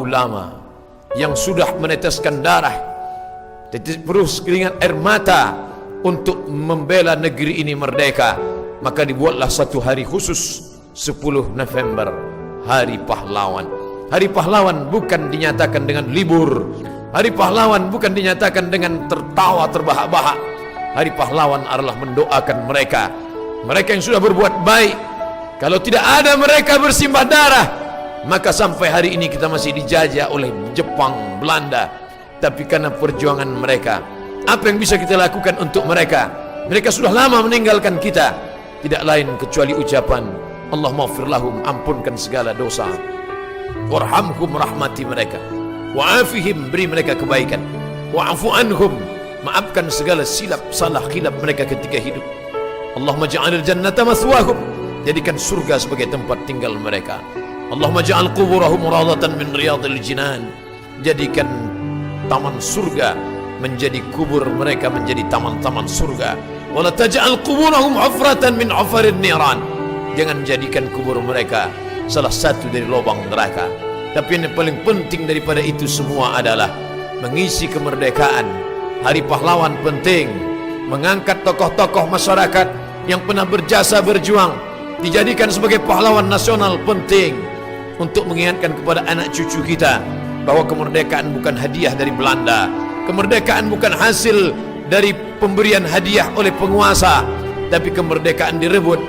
Ulama yang sudah meneteskan darah, titik perus keringat air mata untuk membela negeri ini merdeka, maka dibuatlah satu hari khusus 10 November, Hari Pahlawan. Hari Pahlawan bukan dinyatakan dengan libur. Hari Pahlawan bukan dinyatakan dengan tertawa terbahak-bahak. Hari Pahlawan adalah mendoakan mereka yang sudah berbuat baik. Kalau tidak ada mereka bersimbah darah, maka sampai hari ini kita masih dijajah oleh Jepang, Belanda. Tapi karena perjuangan mereka, apa yang bisa kita lakukan untuk mereka? Mereka sudah lama meninggalkan kita. Tidak lain kecuali ucapan Allahumma ighfir lahum, ampunkan segala dosa, warhamhum, rahmati mereka, wa'afihim, beri mereka kebaikan, wa'afu anhum, maafkan segala silap salah khilaf mereka ketika hidup. Allahumma ja'alil jannata mathwahum, jadikan surga sebagai tempat tinggal mereka. Allahumma ja'al quburahum rawdatan min riyadil jinan, jadikan taman surga menjadi kubur mereka menjadi taman-taman surga. Wala taj'al quburahum hufratan min hufarin niran, jangan jadikan kubur mereka salah satu dari lubang neraka. Tapi yang paling penting daripada itu semua adalah mengisi kemerdekaan. Hari Pahlawan penting, mengangkat tokoh-tokoh masyarakat yang pernah berjasa berjuang dijadikan sebagai pahlawan nasional penting, untuk mengingatkan kepada anak cucu kita bahwa kemerdekaan bukan hadiah dari Belanda, kemerdekaan bukan hasil dari pemberian hadiah oleh penguasa, tapi kemerdekaan direbut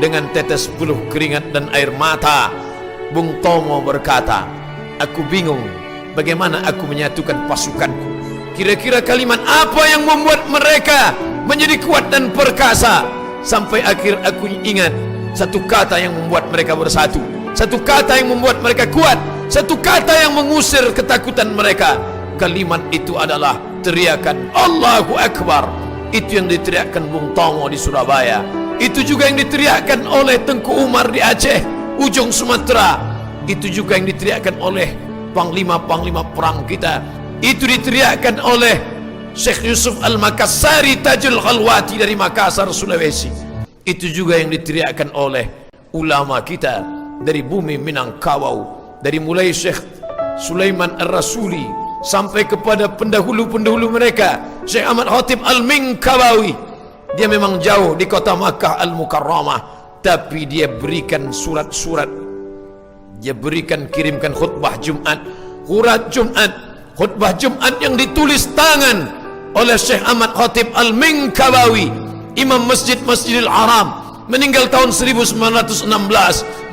dengan tetes peluh keringat dan air mata. Bung Tomo berkata, aku bingung bagaimana aku menyatukan pasukanku. Kira-kira kalimat apa yang membuat mereka menjadi kuat dan perkasa? Sampai akhir aku ingat satu kata yang membuat mereka bersatu, satu kata yang membuat mereka kuat, satu kata yang mengusir ketakutan mereka. Kalimat itu adalah teriakan Allahu Akbar. Itu yang diteriakkan Bung Tomo di Surabaya. Itu juga yang diteriakkan oleh Tengku Umar di Aceh, ujung Sumatera. Itu juga yang diteriakkan oleh panglima-panglima perang kita. Itu diteriakkan oleh Syekh Yusuf Al-Makassari Tajul Khalwati dari Makassar, Sulawesi. Itu juga yang diteriakkan oleh ulama kita dari bumi Minangkabau, dari mulai Syekh Sulaiman Ar-Rasuli sampai kepada pendahulu-pendahulu mereka, Syekh Ahmad Khatib Al-Minkabawi. Dia memang jauh di kota Makkah Al-Mukarramah, tapi dia berikan surat-surat, dia berikan kirimkan khutbah Jumat, khutbah Jumat yang ditulis tangan oleh Syekh Ahmad Khatib Al-Minkabawi, Imam Masjidil Haram, meninggal tahun 1916,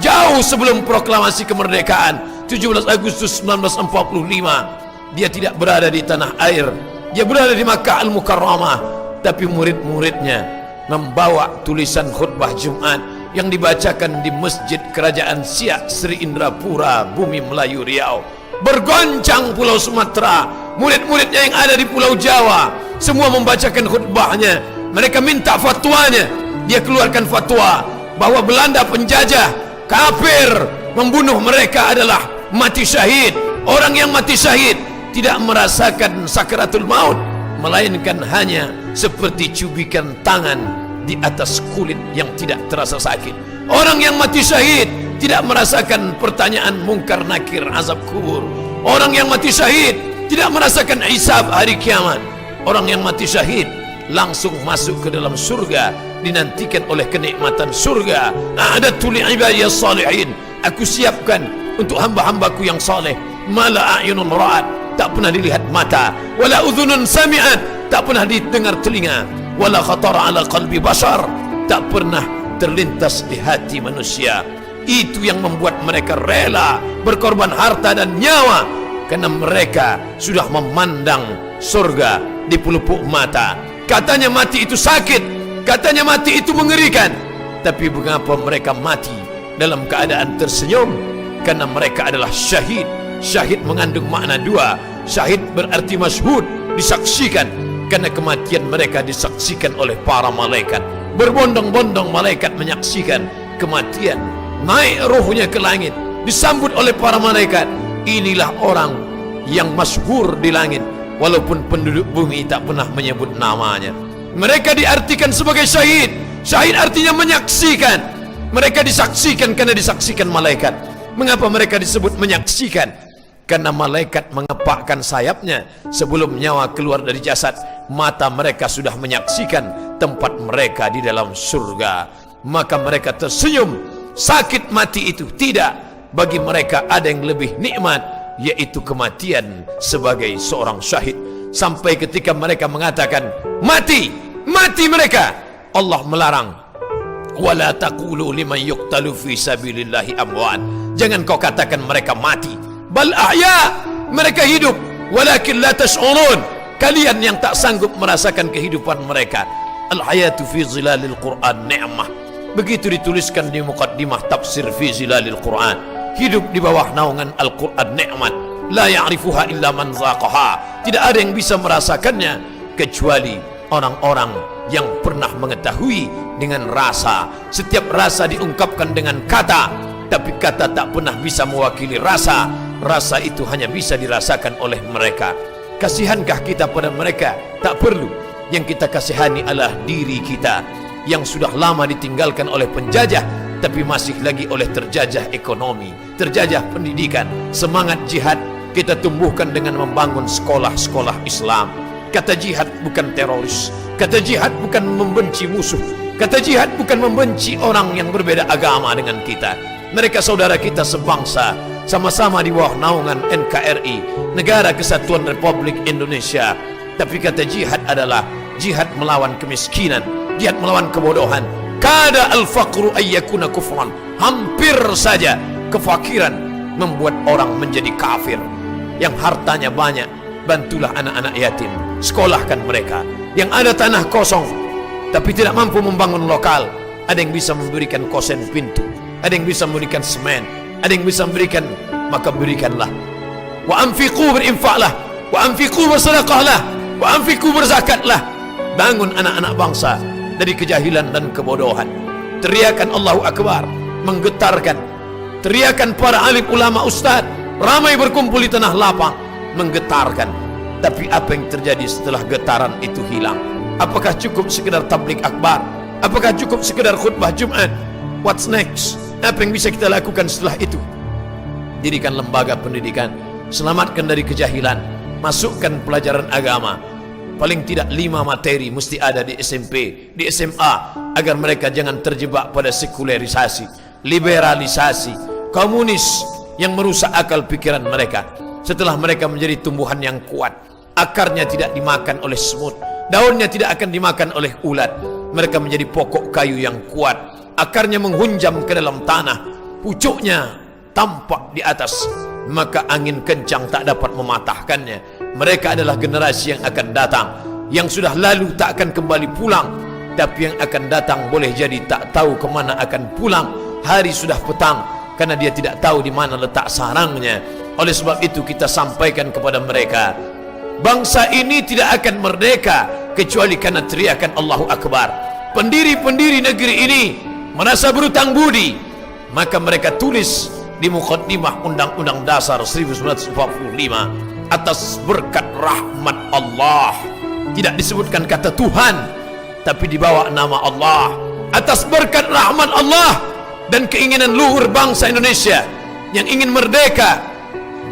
jauh sebelum proklamasi kemerdekaan 17 Agustus 1945. Dia tidak berada di tanah air, dia berada di Makkah Al-Mukarramah, tapi murid-muridnya membawa tulisan khutbah Jumat yang dibacakan di Masjid Kerajaan Siak Sri Indrapura, bumi Melayu Riau. Bergoncang Pulau Sumatera, murid-muridnya yang ada di Pulau Jawa semua membacakan khutbahnya. Mereka minta fatwanya. Dia keluarkan fatwa bahwa Belanda penjajah kafir, membunuh mereka adalah mati syahid. Orang yang mati syahid tidak merasakan sakaratul maut, melainkan hanya seperti cubikan tangan di atas kulit yang tidak terasa sakit. Orang yang mati syahid tidak merasakan pertanyaan mungkar nakir, azab kubur. Orang yang mati syahid tidak merasakan hisab hari kiamat. Orang yang mati syahid langsung masuk ke dalam surga, dinantikan oleh kenikmatan surga. A'adatu li'ibadiyas salihin, aku siapkan untuk hamba-hambaku yang saleh. Mala a'yunun ra'at, tak pernah dilihat mata, wala udhunun sami'at, tak pernah didengar telinga, wala khatara ala qalbi bashar, tak pernah terlintas di hati manusia. Itu yang membuat mereka rela berkorban harta dan nyawa, karena mereka sudah memandang surga di pelupuk mata. Katanya mati itu sakit, katanya mati itu mengerikan, tapi mengapa mereka mati dalam keadaan tersenyum? Karena mereka adalah syahid. Syahid mengandung makna dua. Syahid berarti masyhud, disaksikan, karena kematian mereka disaksikan oleh para malaikat. Berbondong-bondong malaikat menyaksikan kematian. Naik ruhnya ke langit, disambut oleh para malaikat. Inilah orang yang masyhur di langit, walaupun penduduk bumi tak pernah menyebut namanya. Mereka diartikan sebagai syahid. Syahid artinya menyaksikan. Mereka disaksikan karena disaksikan malaikat. Mengapa mereka disebut menyaksikan? Karena malaikat mengepakkan sayapnya sebelum nyawa keluar dari jasad. Mata mereka sudah menyaksikan tempat mereka di dalam surga. Maka mereka tersenyum. Sakit mati itu tidak. Bagi mereka ada yang lebih nikmat, yaitu kematian sebagai seorang syahid. Sampai ketika mereka mengatakan mati, mati mereka, Allah melarang, wala taqulu liman yuqtalu fi sabilillahi amwat. Jangan kau katakan mereka mati, bal ahya, mereka hidup, walakin la tash'urun. Kalian yang tak sanggup merasakan kehidupan mereka. Al hayatu fi zilalil Quran ni'mah. Begitu dituliskan di muqaddimah tafsir fi zilalil Quran. Hidup di bawah naungan Al-Quran nikmat. La ya'rifuha illa man zaqaha. Tidak ada yang bisa merasakannya kecuali orang-orang yang pernah mengetahui dengan rasa. Setiap rasa diungkapkan dengan kata, tapi kata tak pernah bisa mewakili rasa. Rasa itu hanya bisa dirasakan oleh mereka. Kasihankah kita pada mereka? Tak perlu. Yang kita kasihani adalah diri kita yang sudah lama ditinggalkan oleh penjajah, tapi masih lagi oleh terjajah ekonomi, terjajah pendidikan. Semangat jihad kita tumbuhkan dengan membangun sekolah-sekolah Islam. Kata jihad bukan teroris. Kata jihad bukan membenci musuh. Kata jihad bukan membenci orang yang berbeda agama dengan kita. Mereka saudara kita sebangsa, sama-sama di bawah naungan NKRI, Negara Kesatuan Republik Indonesia. Tapi kata jihad adalah jihad melawan kemiskinan, jihad melawan kebodohan. Kada al-faqru ayyakuna kufran. Hampir saja kefakiran membuat orang menjadi kafir. Yang hartanya banyak, bantulah anak-anak yatim, sekolahkan mereka. Yang ada tanah kosong tapi tidak mampu membangun lokal, ada yang bisa memberikan kosen pintu, ada yang bisa memberikan semen, ada yang bisa memberikan, maka berikanlah. Wa anfiqu, berinfaklah. Wa anfiqu bersedekahlah. Wa anfiqu berzakatlah. Bangun anak-anak bangsa dari kejahilan dan kebodohan. Teriakan Allahu Akbar menggetarkan. Teriakan para alim ulama ustaz ramai berkumpul di tanah lapang menggetarkan. Tapi apa yang terjadi setelah getaran itu hilang? Apakah cukup sekedar tablik akbar? Apakah cukup sekedar khutbah Jumat? What's next? Apa yang bisa kita lakukan setelah itu? Dirikan lembaga pendidikan, selamatkan dari kejahilan, masukkan pelajaran agama. Paling tidak 5 materi mesti ada di SMP, di SMA, agar mereka jangan terjebak pada sekulerisasi, liberalisasi, komunis yang merusak akal pikiran mereka. Setelah mereka menjadi tumbuhan yang kuat, akarnya tidak dimakan oleh semut, daunnya tidak akan dimakan oleh ulat. Mereka menjadi pokok kayu yang kuat, akarnya menghunjam ke dalam tanah, pucuknya tampak di atas, maka angin kencang tak dapat mematahkannya. Mereka adalah generasi yang akan datang, yang sudah lalu tak akan kembali pulang, tapi yang akan datang boleh jadi tak tahu kemana akan pulang. Hari sudah petang, karena dia tidak tahu di mana letak sarangnya. Oleh sebab itu kita sampaikan kepada mereka, bangsa ini tidak akan merdeka kecuali karena teriakan Allahu Akbar. Pendiri-pendiri negeri ini merasa berutang budi, maka mereka tulis di muqaddimah Undang-Undang Dasar 1945, atas berkat rahmat Allah. Tidak disebutkan kata Tuhan, tapi dibawa nama Allah. Atas berkat rahmat Allah dan keinginan luhur bangsa Indonesia yang ingin merdeka,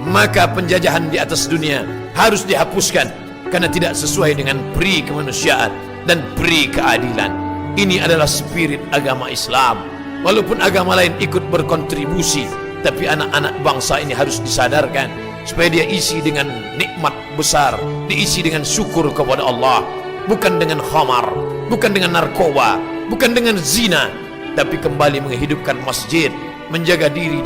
maka penjajahan di atas dunia harus dihapuskan karena tidak sesuai dengan pri kemanusiaan dan pri keadilan. Ini adalah spirit agama Islam. Walaupun agama lain ikut berkontribusi, tapi anak-anak bangsa ini harus disadarkan supaya dia isi dengan nikmat besar, diisi dengan syukur kepada Allah, bukan dengan khamar, bukan dengan narkoba, bukan dengan zina, tapi kembali menghidupkan masjid, menjaga diri